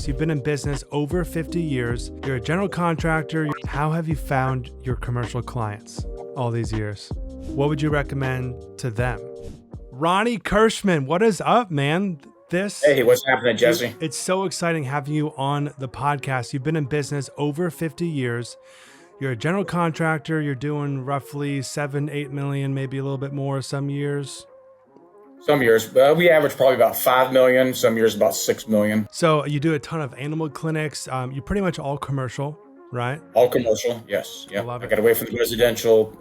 podcast. You've been in business over 50 years. You're a general contractor. How have you found your commercial clients all these years? What would you recommend to them? Ronnie Kirchman, what is up, man? Hey, what's happening, Jesse? It's so exciting having you on the podcast. You've been in business over 50 years. You're a general contractor. You're doing roughly 7-8 million, maybe a little bit more some years. Some years, we average probably about 5 million. Some years about 6 million. So you do a ton of animal clinics. You're pretty much all commercial, right? All commercial, yes. Yeah, I got away from the residential,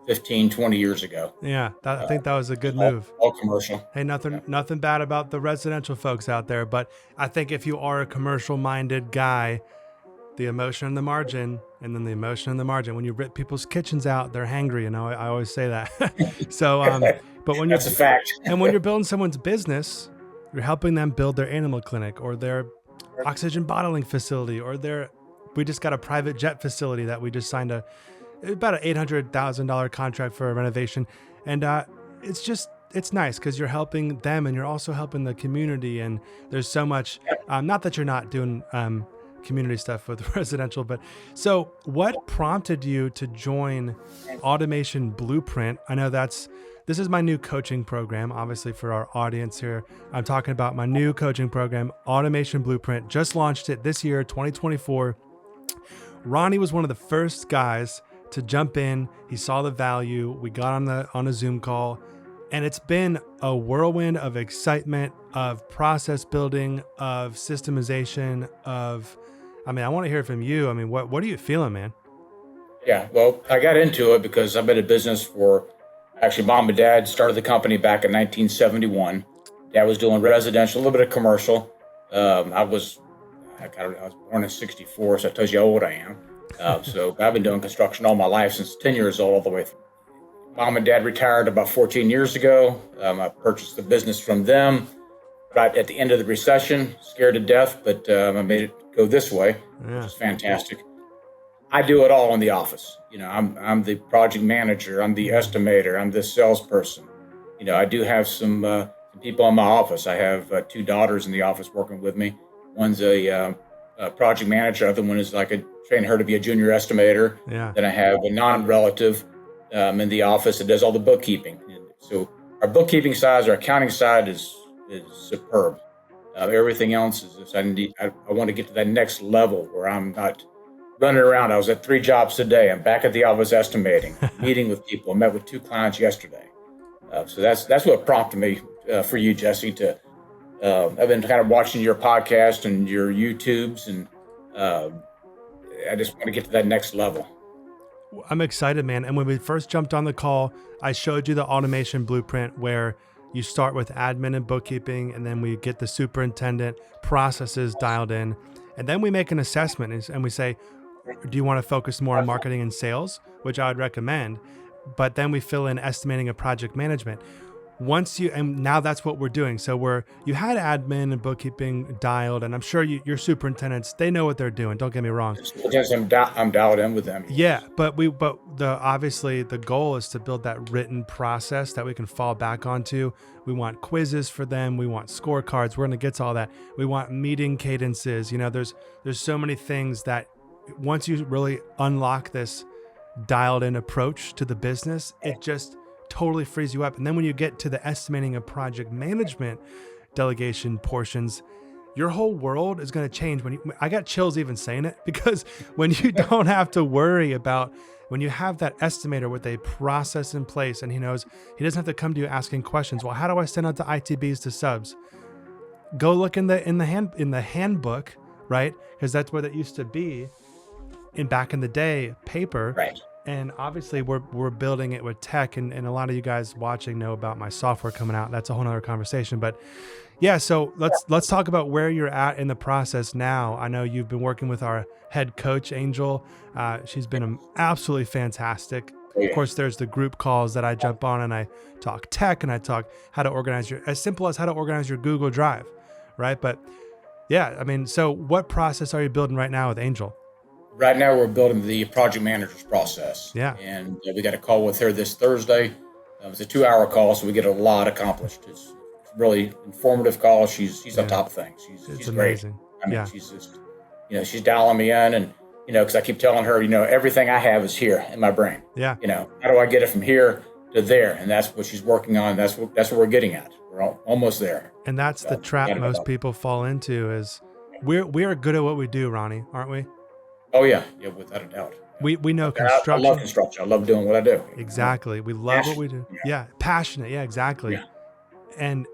15, 20 years ago. Yeah, I think that was a good move. All commercial. Hey, nothing bad about the residential folks out there, but I think if you are a commercial-minded guy, the emotion and the margin, and then the emotion and the margin. When you rip people's kitchens out, they're hangry. You know, I always say that. So, but when that's a fact. And when you're building someone's business, you're helping them build their animal clinic or their oxygen bottling facility or we just got a private jet facility that we just signed about an $800,000 contract for a renovation. And it's nice because you're helping them and you're also helping the community. And there's so much, not that you're not doing community stuff with residential, but so what prompted you to join Automation Blueprint? I know this is my new coaching program, obviously for our audience here. I'm talking about my new coaching program, Automation Blueprint. Just launched it this year, 2024. Ronnie was one of the first guys to jump in. He saw the value. We got on a Zoom call, and it's been a whirlwind of excitement, of process building, of systemization, I want to hear from you. What are you feeling, man? Yeah, well, I got into it because I've been in business actually, mom and dad started the company back in 1971. Dad was doing residential, a little bit of commercial. I was born in 64, so that tells you how old I am. So I've been doing construction all my life since 10 years old, all the way through. Mom and dad retired about 14 years ago. I purchased the business from them right at the end of the recession, scared to death, but I made it go this way, which is fantastic. I do it all in the office. I'm the project manager, I'm the estimator, I'm the salesperson. I do have some people in my office. I have 2 daughters in the office working with me. One's a project manager, the other one is train her to be a junior estimator. Yeah. Then I have a non-relative in the office that does all the bookkeeping. So our bookkeeping side, our accounting side is superb. Everything else is just, I want to get to that next level where I'm not running around. I was at 3 jobs today. I'm back at the office estimating, meeting with people. I met with 2 clients yesterday. So that's what prompted me for you, Jesse, I've been kind of watching your podcast and your YouTubes, and I just want to get to that next level. I'm excited, man. And when we first jumped on the call, I showed you the Automation Blueprint where you start with admin and bookkeeping, and then we get the superintendent processes dialed in. And then we make an assessment and we say, do you want to focus more on marketing and sales, which I would recommend, but then we fill in estimating and project management. And now that's what we're doing. So you had admin and bookkeeping dialed, and I'm sure your superintendents, they know what they're doing. Don't get me wrong. I'm dialed in with them. Yeah, but obviously the goal is to build that written process that we can fall back onto. We want quizzes for them. We want scorecards. We're going to get to all that. We want meeting cadences. There's so many things that once you really unlock this dialed in approach to the business, it just totally frees you up. And then when you get to the estimating and project management delegation portions, your whole world is going to change. I got chills even saying it, because when you don't have to worry about, when you have that estimator with a process in place and he knows he doesn't have to come to you asking questions. Well, how do I send out the ITBs to subs? Go look in the handbook, right? Because that's where that used to be back in the day, paper. Right. And obviously we're building it with tech, and a lot of you guys watching know about my software coming out. That's a whole nother conversation. But yeah, so let's talk about where you're at in the process now. I know you've been working with our head coach, Angel. She's been absolutely fantastic. Of course, there's the group calls that I jump on and I talk tech and I talk how to organize as simple as how to organize your Google Drive, right? But yeah, so what process are you building right now with Angel? Right now, we're building the project manager's process. Yeah. And we got a call with her this Thursday. It's a 2-hour call, so we get a lot accomplished. It's really informative call. She's on top of things. She's amazing. I mean, Yeah. she's just, she's dialing me in, and because I keep telling her, everything I have is here in my brain. Yeah. How do I get it from here to there? And that's what she's working on. That's what we're getting at. We're almost there. And that's the trap most people fall into is we are good at what we do, Ronnie, aren't we? Oh yeah, without a doubt. We know I construction. love construction. I love doing what I do. Exactly. We love what we do. Yeah. Passionate. Yeah, exactly. Yeah. And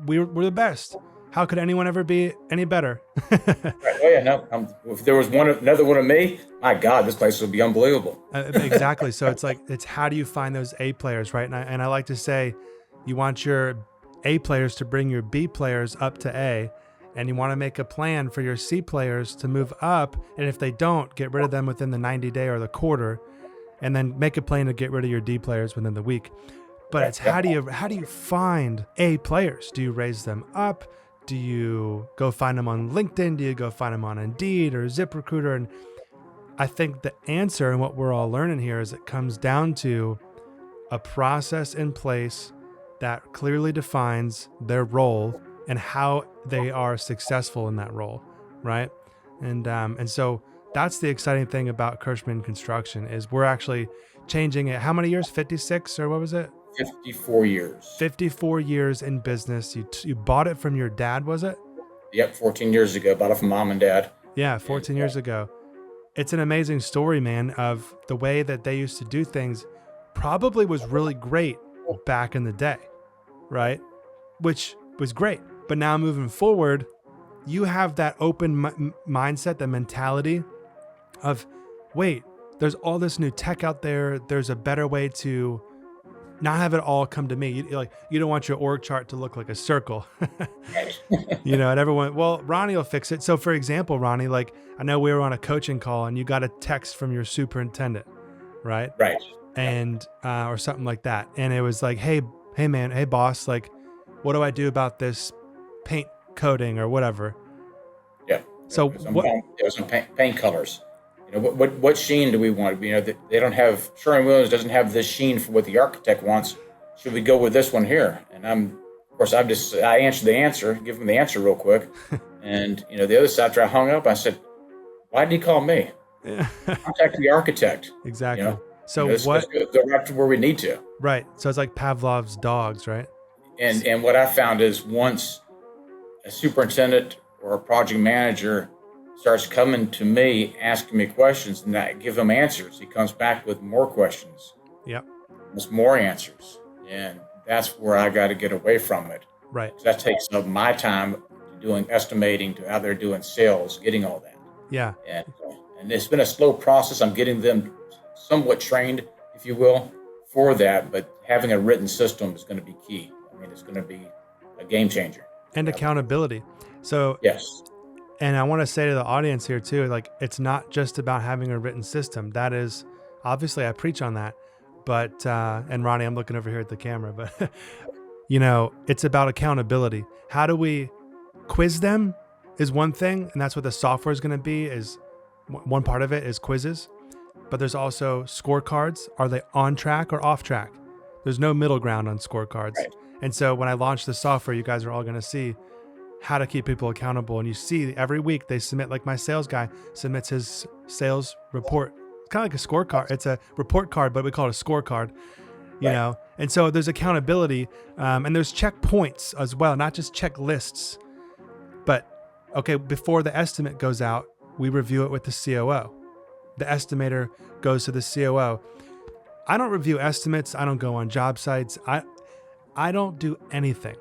we're the best. How could anyone ever be any better? Right. Oh yeah, no. If there was another one of me, my God, this place would be unbelievable. Exactly. So it's how do you find those A players, right? And I like to say, you want your A players to bring your B players up to A, and you want to make a plan for your C players to move up. And if they don't, get rid of them within the 90-day or the quarter, and then make a plan to get rid of your D players within the week. But it's how do you find A players? Do you raise them up? Do you go find them on LinkedIn? Do you go find them on Indeed or ZipRecruiter? And I think the answer and what we're all learning here is it comes down to a process in place that clearly defines their role and how they are successful in that role, right? And so that's the exciting thing about Kirchman Construction is we're actually changing it. How many years? 56 or what was it? 54 years. 54 years in business. You bought it from your dad, was it? Yep, 14 years ago. Bought it from mom and dad. Yeah, 14 years ago. It's an amazing story, man, of the way that they used to do things. Probably was really great back in the day, right? Which was great. But now moving forward, you have that open mindset, the mentality of, wait, there's all this new tech out there. There's a better way to not have it all come to me. You don't want your org chart to look like a circle, and everyone, well, Ronnie will fix it. So for example, Ronnie, like I know we were on a coaching call and you got a text from your superintendent, right? Right. And, or something like that. And it was like, hey man, hey boss, like, what do I do about this paint coating or whatever? Yeah. So there's some paint colors. What sheen do we want? They don't have, Sherwin-Williams doesn't have this sheen for what the architect wants. Should we go with this one here? And I give him the answer real quick. And, the other side, after I hung up, I said, why did he call me? Yeah. Contact the architect. Exactly. So let's go right to where we need to. Right. So it's like Pavlov's dogs, right? And what I found is once a superintendent or a project manager starts coming to me, asking me questions, and I give him answers, he comes back with more questions. Yep. There's more answers. And that's where I got to get away from it. Right. That takes up my time doing estimating, to how they're doing sales, getting all that. Yeah. And it's been a slow process. I'm getting them somewhat trained, if you will, for that. But having a written system is going to be key. I mean, it's going to be a game changer. And accountability. So yes. And I want to say to the audience here too, like, it's not just about having a written system. That is, obviously I preach on that, but, and Ronnie, I'm looking over here at the camera, but it's about accountability. How do we quiz them is one thing. And that's what the software is going to be, is one part of it is quizzes, but there's also scorecards. Are they on track or off track? There's no middle ground on scorecards. Right. And so when I launch the software, you guys are all going to see how to keep people accountable. And you see every week they submit, like my sales guy submits his sales report. It's kind of like a scorecard. It's a report card, but we call it a scorecard, you know? And so there's accountability, and there's checkpoints as well, not just checklists, but okay, before the estimate goes out, we review it with the COO. The estimator goes to the COO. I don't review estimates. I don't go on job sites. I don't do anything.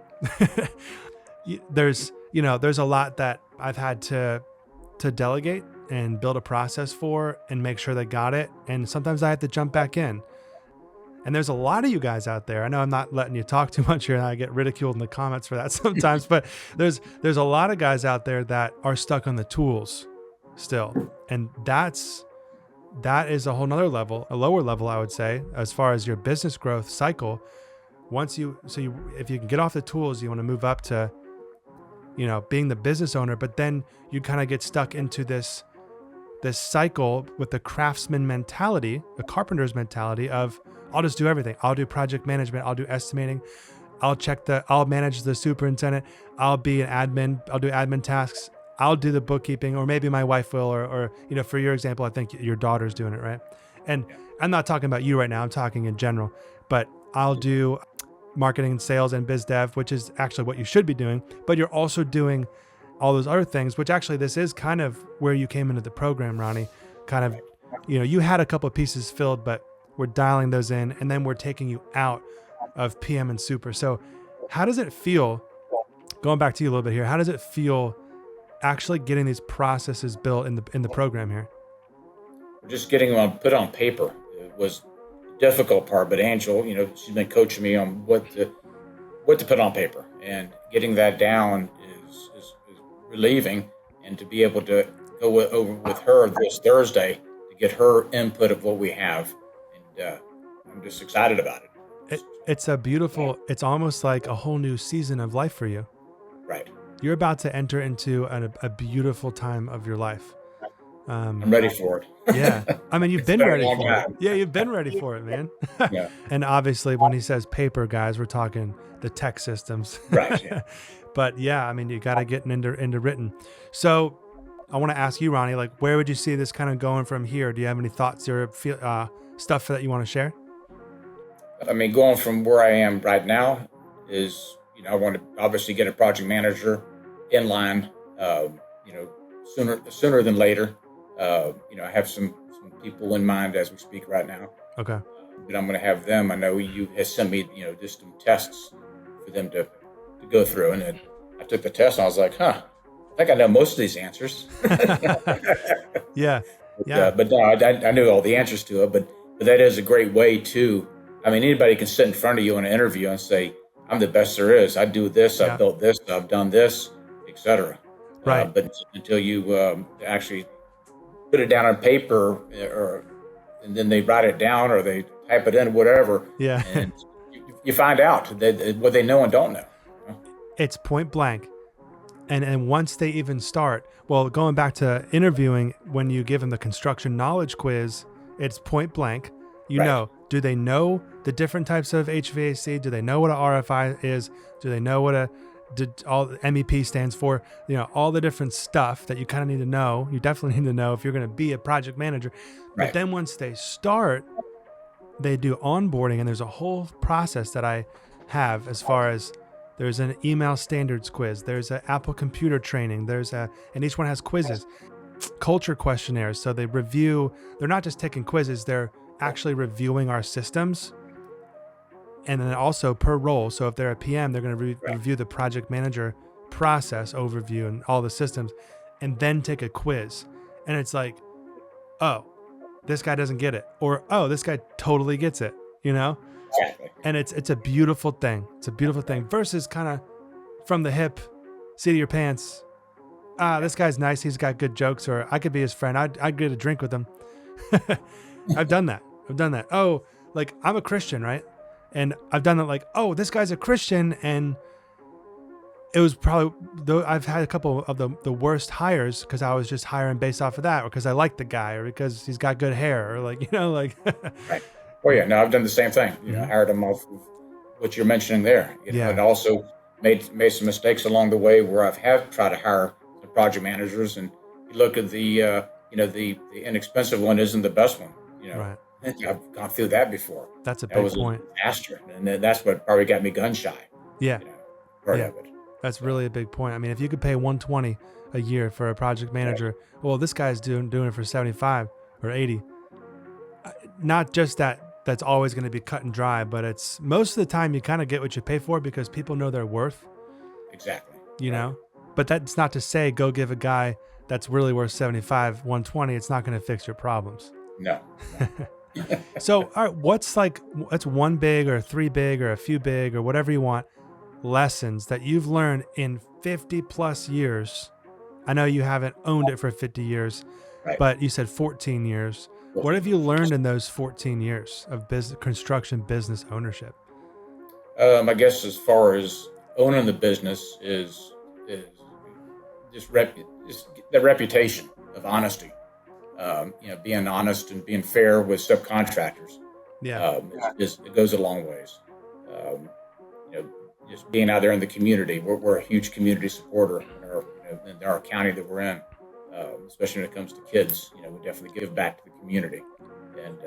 There's a lot that I've had to delegate and build a process for and make sure they got it. And sometimes I have to jump back in. And there's a lot of you guys out there. I know I'm not letting you talk too much here, and I get ridiculed in the comments for that sometimes, but there's a lot of guys out there that are stuck on the tools still. And that is a whole nother level, a lower level, I would say, as far as your business growth cycle. If you can get off the tools, you want to move up to, being the business owner, but then you kind of get stuck into this cycle with the craftsman mentality, the carpenter's mentality of, I'll just do everything. I'll do project management. I'll do estimating. I'll manage the superintendent. I'll be an admin. I'll do admin tasks. I'll do the bookkeeping, or maybe my wife will, or for your example, I think your daughter's doing it, right? And I'm not talking about you right now. I'm talking in general, but I'll do marketing and sales and biz dev, which is actually what you should be doing, but you're also doing all those other things, which actually this is kind of where you came into the program, Ronnie. Kind of, you had a couple of pieces filled, but we're dialing those in, and then we're taking you out of PM and super. So how does it feel, going back to you a little bit here, how does it feel actually getting these processes built in the program here? Just getting them put on paper was the difficult part, but Angel, she's been coaching me on what to put on paper, and getting that down is relieving, and to be able to go over with her this Thursday to get her input of what we have, and I'm just excited about it. It's a beautiful, it's almost like a whole new season of life for you. Right. You're about to enter into a beautiful time of your life. I'm ready for it. Yeah. I mean, you've been ready for it. Yeah, you've been ready for it, man. Yeah. And obviously when he says paper, guys, we're talking the tech systems. Right. Yeah. But yeah, I mean, you got to get into written. So I want to ask you, Ronnie, like, where would you see this kind of going from here? Do you have any thoughts or stuff that you want to share? I mean, going from where I am right now is, I want to obviously get a project manager in line, sooner than later. I have some people in mind as we speak right now. Okay. But I'm going to have them. I know you have sent me, just some tests for them to go through. And then I took the test and I was like, I think I know most of these answers. Yeah. But no, I knew all the answers to it. But that is a great way to, I mean, anybody can sit in front of you in an interview and say, I'm the best there is. I do this. I've built this. I've done this, etc. Right. But until you actually put it down on paper, and then they write it down or they type it in, whatever. Yeah. And you find out what they know and don't know. It's point blank. And once they even start, well, going back to interviewing, when you give them the construction knowledge quiz, it's point blank. Do they know the different types of HVAC? Do they know what a RFI is? Do they know what all MEP stands for? All the different stuff that you kind of need to know. You definitely need to know if you're going to be a project manager. But then once they start, they do onboarding, and there's a whole process that I have as far as there's an email standards quiz. There's an Apple computer training. And each one has quizzes, culture questionnaires. So they review, they're not just taking quizzes, they're actually reviewing our systems. And then also per role. So if they're a PM, they're going to review the project manager process overview and all the systems, and then take a quiz. And it's like, oh, this guy doesn't get it. Or, oh, this guy totally gets it, Exactly. And it's a beautiful thing. It's a beautiful thing versus kind of from the hip, seat of your pants. This guy's nice. He's got good jokes, or I could be his friend. I'd get a drink with him. I've done that. Oh, like I'm a Christian, right? And I've done that. Like, oh, this guy's a Christian, and it was probably I've had a couple of the worst hires because I was just hiring based off of that, or because I like the guy, or because he's got good hair, or like Right. Oh yeah, no, I've done the same thing. I hired him off of what you're mentioning there. And also made some mistakes along the way where I've tried to hire the project managers, and you look at the inexpensive one isn't the best one. Right. I've gone through that before. That's a big point. A disaster, and that's what probably got me gun shy. Yeah. Part of it. That's really a big point. I mean, if you could pay $120 a year for a project manager, well, this guy's doing it for 75 or 80. Not just that's always going to be cut and dry, but it's most of the time you kind of get what you pay for because people know their worth. Exactly. But that's not to say go give a guy that's really worth 75, 120. It's not going to fix your problems. No. So, all right, what's one big or three big or a few big or whatever you want lessons that you've learned in 50 plus years? I know you haven't owned it for 50 years, but you said 14 years. What have you learned in those 14 years of construction business ownership? I guess as far as owning the business is just the reputation of honesty. Being honest and being fair with subcontractors. It goes a long ways. Just being out there in the community. We're a huge community supporter in in our county that we're in, especially when it comes to kids, we definitely give back to the community. And,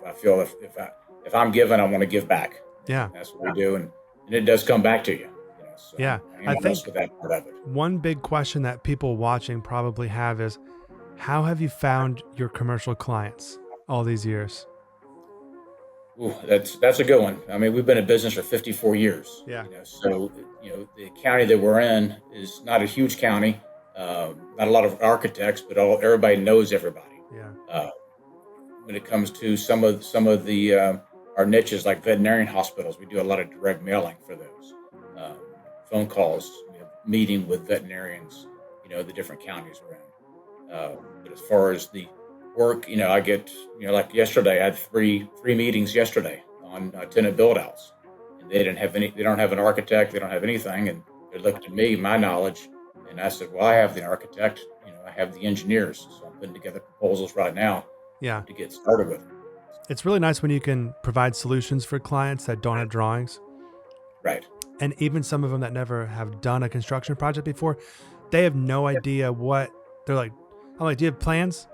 I feel if I'm giving, I want to give back. Yeah. And that's what we do. And it does come back to you. So Yeah. I think with that part of it. One big question that people watching probably have is, how have you found your commercial clients all these years? Ooh, that's a good one. I mean, we've been in business for 54 years. Yeah. So the county that we're in is not a huge county, not a lot of architects, but everybody knows everybody. Yeah. When it comes to some of the our niches like veterinarian hospitals, we do a lot of direct mailing for those. Phone calls, meeting with veterinarians, the different counties we're in. But as far as the work, I get, like yesterday, I had three meetings yesterday on tenant build outs, and they don't have an architect, they don't have anything. And they looked at me, my knowledge, and I said, well, I have the architect, I have the engineers. So I'm putting together proposals right now to get started with. It's really nice when you can provide solutions for clients that don't have drawings. Right. And even some of them that never have done a construction project before, they have no idea what they're like. I'm like, do you have plans?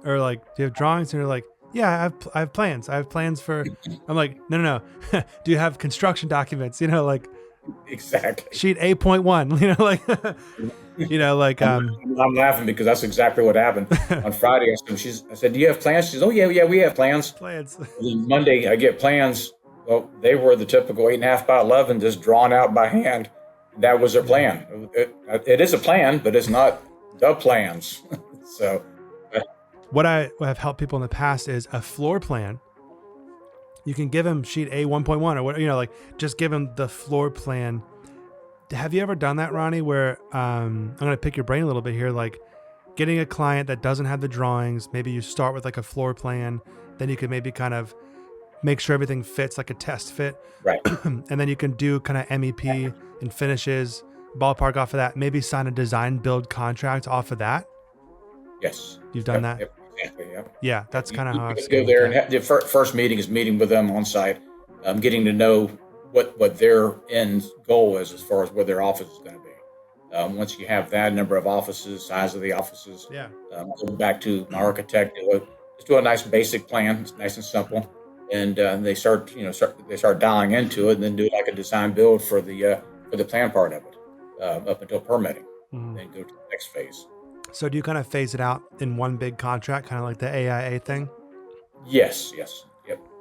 Or like, do you have drawings? And they're like, yeah, I have plans. I have plans for, I'm like, no. Do you have construction documents? Like exactly sheet 8.1, like, I'm laughing because that's exactly what happened on Friday. I said, do you have plans? She says, oh yeah, we have plans. Then Monday I get plans. Well, they were the typical 8.5 by 11, just drawn out by hand. That was their plan. It is a plan, but it's not the plans. So what I have helped people in the past is a floor plan. You can give them sheet A 1.1 or what, just give them the floor plan. Have you ever done that, Ronnie, where I'm going to pick your brain a little bit here, like getting a client that doesn't have the drawings, maybe you start with like a floor plan, then you can maybe kind of make sure everything fits like a test fit. Right. And then you can do kind of MEP and finishes, ballpark off of that, maybe sign a design build contract off of that. Yes. You've done that? Yep, exactly, yep. Yeah, that's kind of how I've go there. And the first meeting is meeting with them on site, getting to know what their end goal is as far as where their office is going to be. Once you have that number of offices, size of the offices, go back to my architect, just do a nice basic plan. It's nice and simple. And they start dialing into it, and then do like a design build for the plan part of it, up until permitting, and then go to the next phase. So do you kind of phase it out in one big contract, kind of like the AIA thing? Yes. Yep.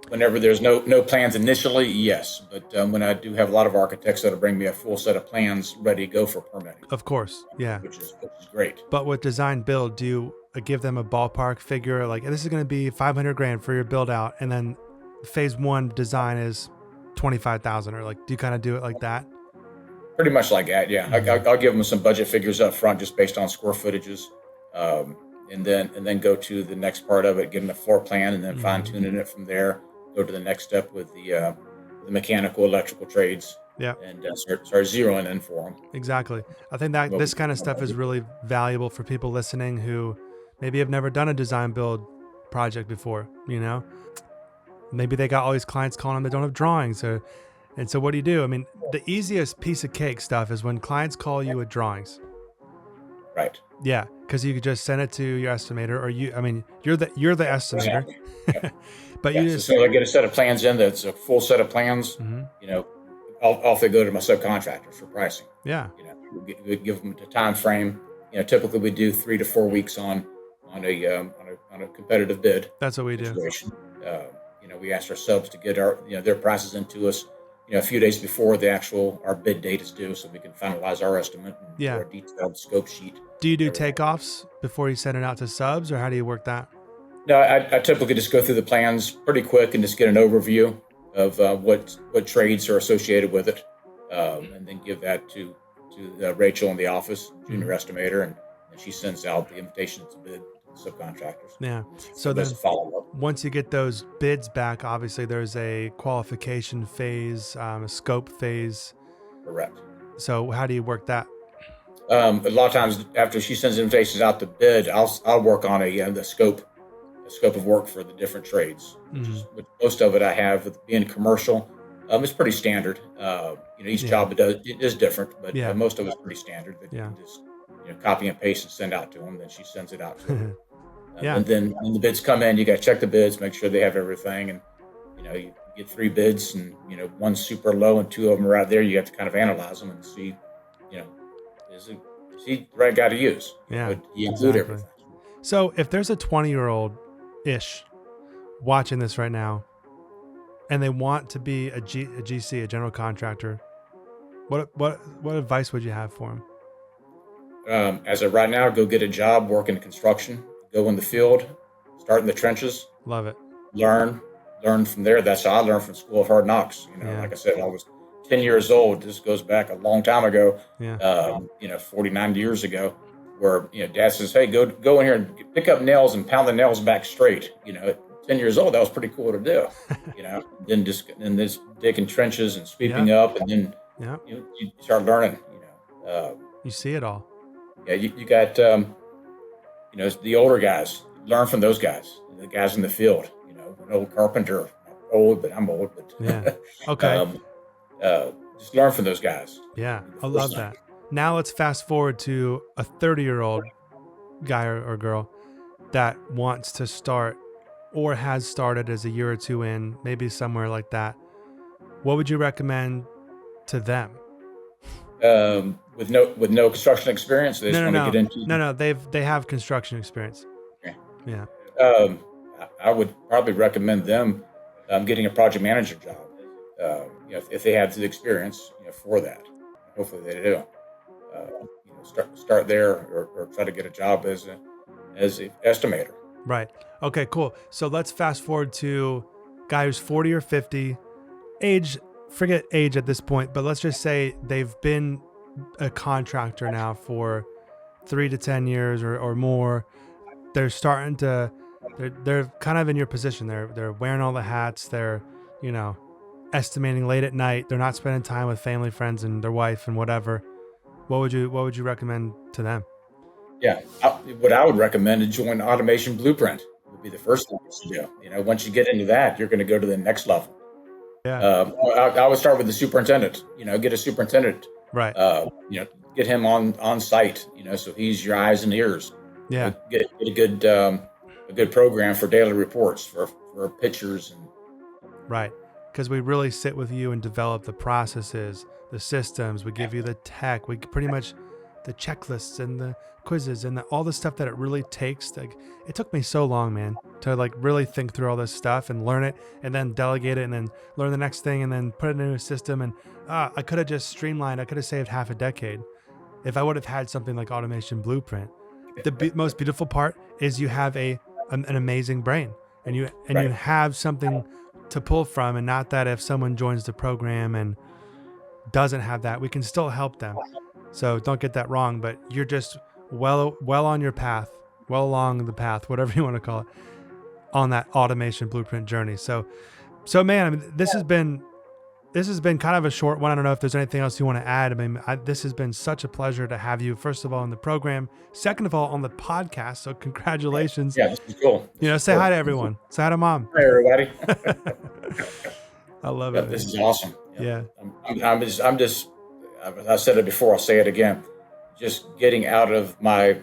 Whenever there's no plans initially, yes. But when I do have a lot of architects that'll bring me a full set of plans ready to go for permitting. Of course, yeah. Which is great. But with design build, do you give them a ballpark figure, like this is going to be $500,000 for your build out, and then phase one design is $25,000, or like, do you kind of do it like that? Pretty much like that, yeah. I'll give them some budget figures up front, just based on square footages, and then go to the next part of it, give them the floor plan, and then fine tuning it from there. Go to the next step with the mechanical, electrical trades, and start zeroing in for them. Exactly. I think that this kind of stuff is really valuable for people listening who maybe have never done a design build project before. Maybe they got all these clients calling them that don't have drawings, and so what do you do? I mean, the easiest piece of cake stuff is when clients call you with drawings. Right. Yeah, because you could just send it to your estimator, or you're the estimator. Exactly. But you just, so I get a set of plans in that's a full set of plans. Off they go to my subcontractors for pricing. Yeah. We give them the time frame. Typically we do 3 to 4 weeks on a competitive bid. That's what we situation. Do. We ask our subs to get their prices into us, a few days before our bid date is due, so we can finalize our estimate and do our detailed scope sheet. Do you do takeoffs before you send it out to subs, or how do you work that? No, I typically just go through the plans pretty quick and just get an overview of what trades are associated with it, and then give that to Rachel in the office, junior estimator, and she sends out the invitations to bid to subcontractors. Yeah. So then follow up. Once you get those bids back, obviously there's a qualification phase, a scope phase. Correct. So how do you work that? A lot of times after she sends invitations out to bid, I'll work on the scope of work for the different trades. Which most of it I have with being commercial. It's pretty standard. Each job it is different, but most of it's pretty standard. That you can just copy and paste and send out to them. Then she sends it out to them. Yeah. And then when the bids come in, you got to check the bids, make sure they have everything. And, you get 3 bids and, one's super low and 2 of them are out there. You have to kind of analyze them and see, is he the right guy to use? Yeah, But you include everything. So if there's a 20-year-old-ish watching this right now and they want to be a GC, a general contractor, what advice would you have for them? As of right now, go get a job, work in construction, go in the field, start in the trenches. Love it. Learn from there. That's how I learned from School of Hard Knocks. Like I said, I was 10 years old. This goes back a long time ago. 49 years ago, where Dad says, "Hey, go in here and pick up nails and pound the nails back straight." At 10 years old, that was pretty cool to do. Then this digging trenches and sweeping up, and then you start learning. You see it all. Yeah, you got the older guys. Learn from those guys, the guys in the field. An old carpenter, not old, but I'm old. But yeah, okay. Just learn from those guys. Yeah, I love that. Now let's fast forward to a 30-year-old guy or girl that wants to start or has started as a year or 2 in, maybe somewhere like that. What would you recommend to them? With no construction experience, they just want to get into. No, they have construction experience. Okay. Yeah. I would probably recommend them getting a project manager job. If they have the experience, for that. Hopefully they do. Start there or try to get a job as an estimator. Right. Okay, cool. So let's fast forward to guy who's 40 or 50, forget age at this point, but let's just say they've been a contractor now for 3 to 10 years or more. They're starting to, they're kind of in your position. They're wearing all the hats. They're, estimating late at night. They're not spending time with family, friends, and their wife and whatever. What would you recommend to them? Yeah, what I would recommend is join Automation Blueprint. Would be the first thing to do. Once you get into that, you're going to go to the next level. Yeah. I would start with the superintendent. Get a superintendent. Right. Get him on site. So he's your eyes and ears. Yeah. Get a good program for daily reports for pictures and. Right. Because we really sit with you and develop the processes, the systems. We give you the tech. We pretty much the checklists and the quizzes and all the stuff that it really takes. It took me so long, man, to really think through all this stuff and learn it and then delegate it and then learn the next thing and then put it into a system. And I could have just streamlined. I could have saved half a decade if I would have had something like Automation Blueprint. The most beautiful part is you have an amazing brain and you have something to pull from, and not that if someone joins the program and doesn't have that, we can still help them. So don't get that wrong, but you're just well on your path, well along the path, whatever you want to call it, on that Automation Blueprint journey. So man, this has been kind of a short one. I don't know if there's anything else you want to add. This has been such a pleasure to have you, first of all, in the program. Second of all, on the podcast. So congratulations. Yeah, this is cool. Say hi to everyone. Say hi to Mom. Hi, everybody. I love it. This is awesome. Yeah. I'm just, I said it before, I'll say it again. Just getting out of my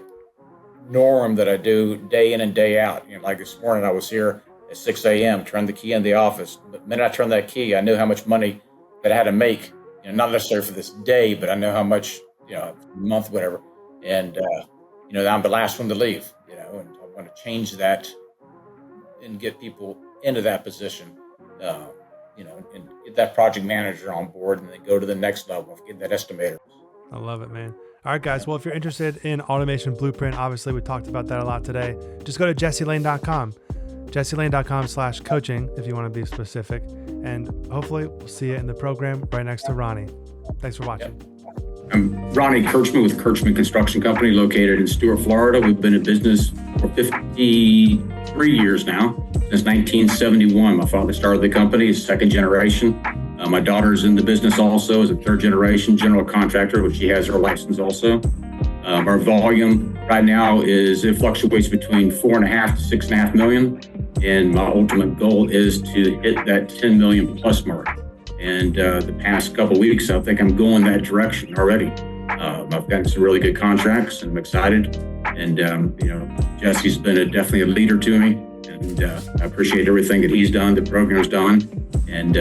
norm that I do day in and day out. Like this morning, I was here at 6 a.m., turned the key in the office. The minute I turned that key, I knew how much money that I had to make, not necessarily for this day, but I know how much, a month, whatever. And, I'm the last one to leave, and I want to change that and get people into that position, and get that project manager on board and then go to the next level of getting that estimator. I love it, man. All right, guys. Well, if you're interested in Automation Blueprint, obviously we talked about that a lot today. Just go to jesselane.com. jesselane.com/coaching if you want to be specific. And hopefully we'll see you in the program right next to Ronnie. Thanks for watching. Yep. I'm Ronnie Kirchman with Kirchman Construction Company located in Stuart, Florida. We've been in business for 53 years now, since 1971. My father started the company as second generation. My daughter's in the business also as a third generation general contractor, which she has her license also. Our volume right now it fluctuates between 4.5 to 6.5 million. And my ultimate goal is to hit that 10 million plus mark. And the past couple of weeks, I think I'm going that direction already. I've gotten some really good contracts, and I'm excited. And Jesse's been definitely a leader to me, and I appreciate everything that he's done, the program's done. And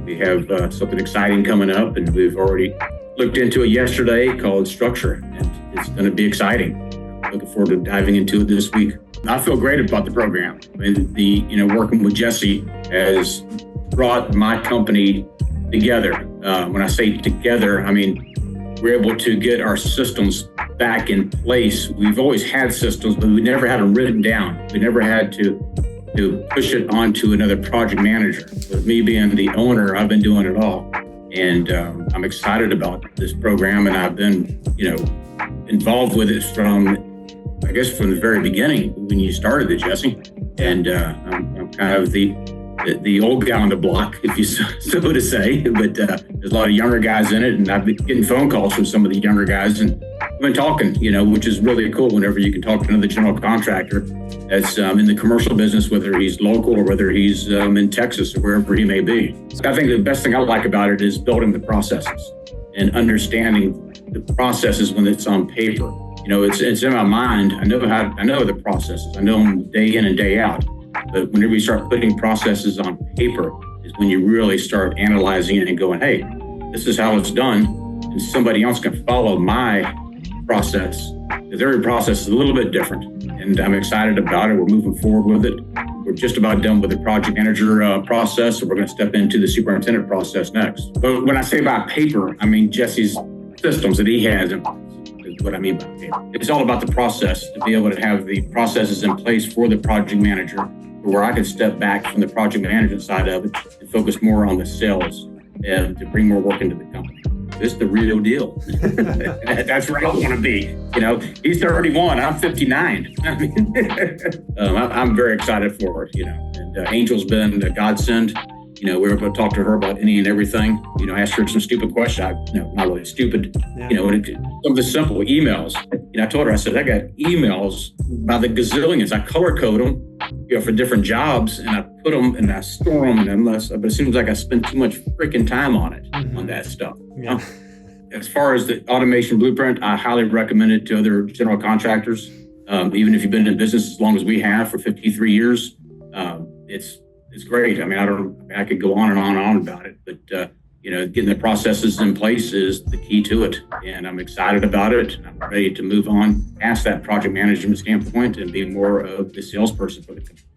we have something exciting coming up, and we've already looked into it yesterday called Structure, and it's going to be exciting. Looking forward to diving into it this week. I feel great about the program. I mean, working with Jesse has brought my company together. When I say together, I mean, we're able to get our systems back in place. We've always had systems, but we never had them written down. We never had to push it onto another project manager. With me being the owner, I've been doing it all. And I'm excited about this program, and I've been, involved with it from the very beginning when you started it, Jesse. And I'm kind of the old guy on the block, if you so to say, but there's a lot of younger guys in it, and I've been getting phone calls from some of the younger guys, and I've been talking, which is really cool whenever you can talk to another general contractor that's in the commercial business, whether he's local or whether he's in Texas or wherever he may be. So I think the best thing I like about it is building the processes and understanding the processes when it's on paper. It's in my mind. I know the processes. I know them day in and day out. But whenever you start putting processes on paper is when you really start analyzing it and going, hey, this is how it's done. And somebody else can follow my process. Because every process is a little bit different. And I'm excited about it. We're moving forward with it. We're just about done with the project manager process. So we're going to step into the superintendent process next. But when I say about paper, I mean Jesse's systems that he has in place. What I mean by paper. It's all about the process, to be able to have the processes in place for the project manager, where I can step back from the project management side of it and focus more on the sales and to bring more work into the company. This is the real deal. That's where I want to be. He's 31, I'm 59. I'm very excited for it, and Angel's been a godsend. We were able to talk to her about any and everything. Ask her some stupid questions. Not really stupid. Yeah. Some of the simple emails. I told her, I said, I got emails by the gazillions. I color code them, for different jobs, and I put them and I store them. But it seems like I spend too much freaking time on it, on that stuff. Yeah. As far as the automation blueprint, I highly recommend it to other general contractors. Even if you've been in business as long as we have for 53 years, it's great. I mean, I could go on and on about it, but getting the processes in place is the key to it. And I'm excited about it. I'm ready to move on past that project management standpoint and be more of the salesperson for the company.